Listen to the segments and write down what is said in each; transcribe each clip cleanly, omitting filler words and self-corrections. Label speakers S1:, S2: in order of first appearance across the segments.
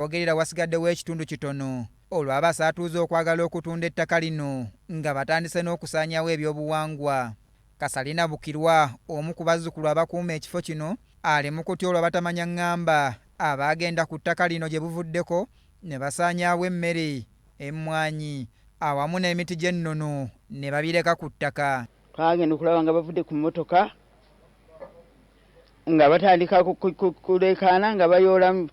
S1: ogerera wasigaddewo ekitundu kitono olwo abasaatuuze okwagala okutunda ettaka lino nga batandise n'okusaanyawo ebyobuwangwa. Kasalina Bukirwa, omu ku bazzukulu abakuuma ekifo kino, ali mu kutyolwa batamanya ŋŋamba abaagenda ku ttaka lino gye buvuddeko ne basaanyaawo emmere, emmwanyi awamu n'emiti gy'ennono ne babireka ku ttaka.
S2: Twagenda okulaba nga bavudde ku mmotoka nga batandika kulekaana nga bayoola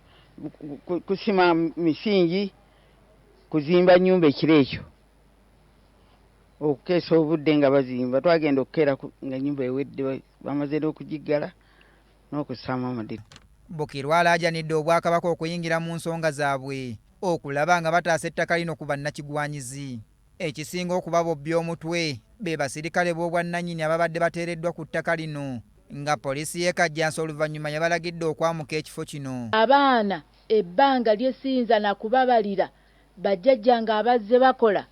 S2: kusima misingi kuzimba nnyumba ekiro ekyo, okukeesa obudde nga bazimba. Twagenda okukeera nga nnyumba ewedde, bamaze n'okugiggala n'okussaamu amadira.
S1: Bukirwa alaajanidde Obwakabaka okuyingira mu nsonga zaabwe okulaba nga bataasa ettaka lino ku bannakigwanyizi. Ekisinga okuba bobbi omutwe be basirikale b'obwannannyini ababadde bateereddwa ku ttaka lino, nga poliisi y'e Kajjansi oluvannyuma yabalagidde okwamuka ekifo kino.
S3: Abaana ebbanga lyesiyinza na kubabalira bajjajja nga abazze bakola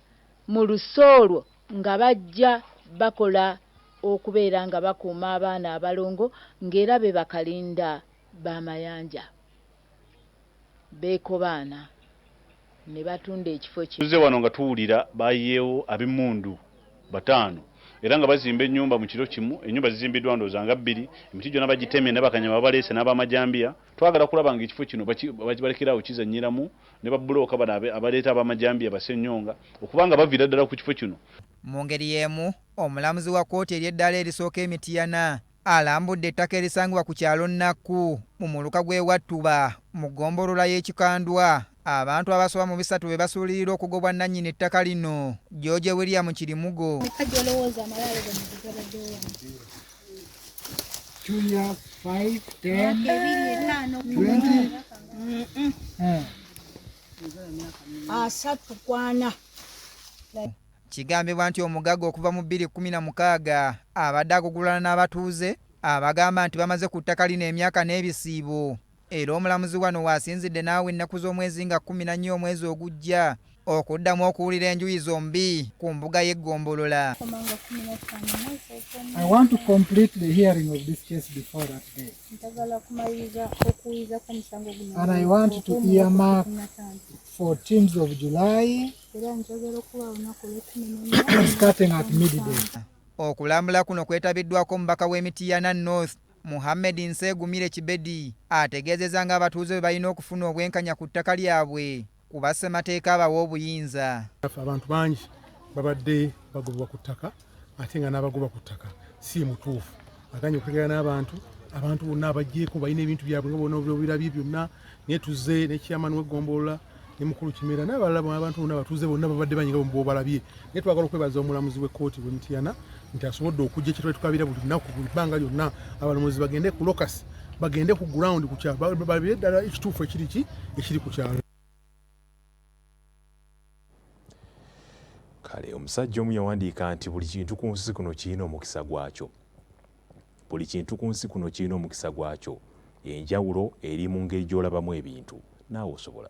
S3: mu lusoolwo nga bajja bakola okubeera nga bakuuma abaana abalongo ng'era be bakalinda b'amayanja beeko baana ne batunda ekifo kino.
S4: Tuzze wano nga tuwulira bayiyeewo ab'emmundu 5 era nga bazimba ennyumba mu kiro kimu. Ennyumba zizimbiddwa ndowooza nga 2, emiti gyonna bagitemye ne bakanyama baleese n'abamajambiya. Twagala kulaba nga ekifo kino balekerawo kizannyiramu ne babulooka bano abaleeta abamajambiya Basennyonga okubanga baviira ddala ku kifo kino.
S1: Mu ngeri y'emu, omulamuzi wa kkooti ery'eddala erisooka Emitiyana alambudde ettaka erisangibwa ku kyalo Nnakku mu muluka gw'e Wattuba mu ggombolola y'Ekikandwa abantu abasoba mu 3 be basuulirira okugobwa nannyini ettaka lino. George William Kirimugo.
S5: 5, 10, 20.
S3: Asatu
S1: Kigambibwa nti omugagga okuva mu 2016 abadde agugulana n'abatuuze abagamba nti bamaze ku ttaka lino emyaka n'ebisiibo. Era omulamuzi wano waasinzidde naawe ennaku z'omwezi nga 14 omwezi ogujja okuddamu okuwulira enjuyi zombi ku mbuga y'eggombolola.
S5: I want to complete the hearing of this case before that day. And I want to earmark 14th of July starting at midday.
S1: Okulambula kuno kwetabiddwako omubaka w'Emitiyana North Muhammad Nsegumire Kibedi ategeezezza nga abatuuze be balina okufuna obwenkanya ku ttaka lyabwe ku bassemateeka abawa obuyinza.
S6: Abantu bangi babadde bagobwa ku ttaka ate nga n'abagobwa ku ttaka si mutuufu. Aganye okutegera n'abantu bonna abajjeeko balina ebintu byabwe nga bonna obirabye byonna, naye tuzze ne chairman w'eggombolola ne mukulu Kimera n'abalala abantu bonna abatuuze bonna babadde banyiga bw'obalabye. Naye twagala okwebaza omulamuzi w'ekkooti w'Emitiyana nti asobodde okujja kye tukabira buli lunaku buli bbanga lyonna abalamuzi bagende ku lokasi bagende ku ground ku kyalo babire ddala ekituufu ekiri ku kyalo.
S7: Kale omusajja omu yawandiika nti buli kintu ku nsi kuno kirina omukisa gwakyo. Buli kintu ku nsi kuno kirina omukisa gwakyo. Enjawulo eri mu ngeri gy'olabamu ebintu. Naawe osobola.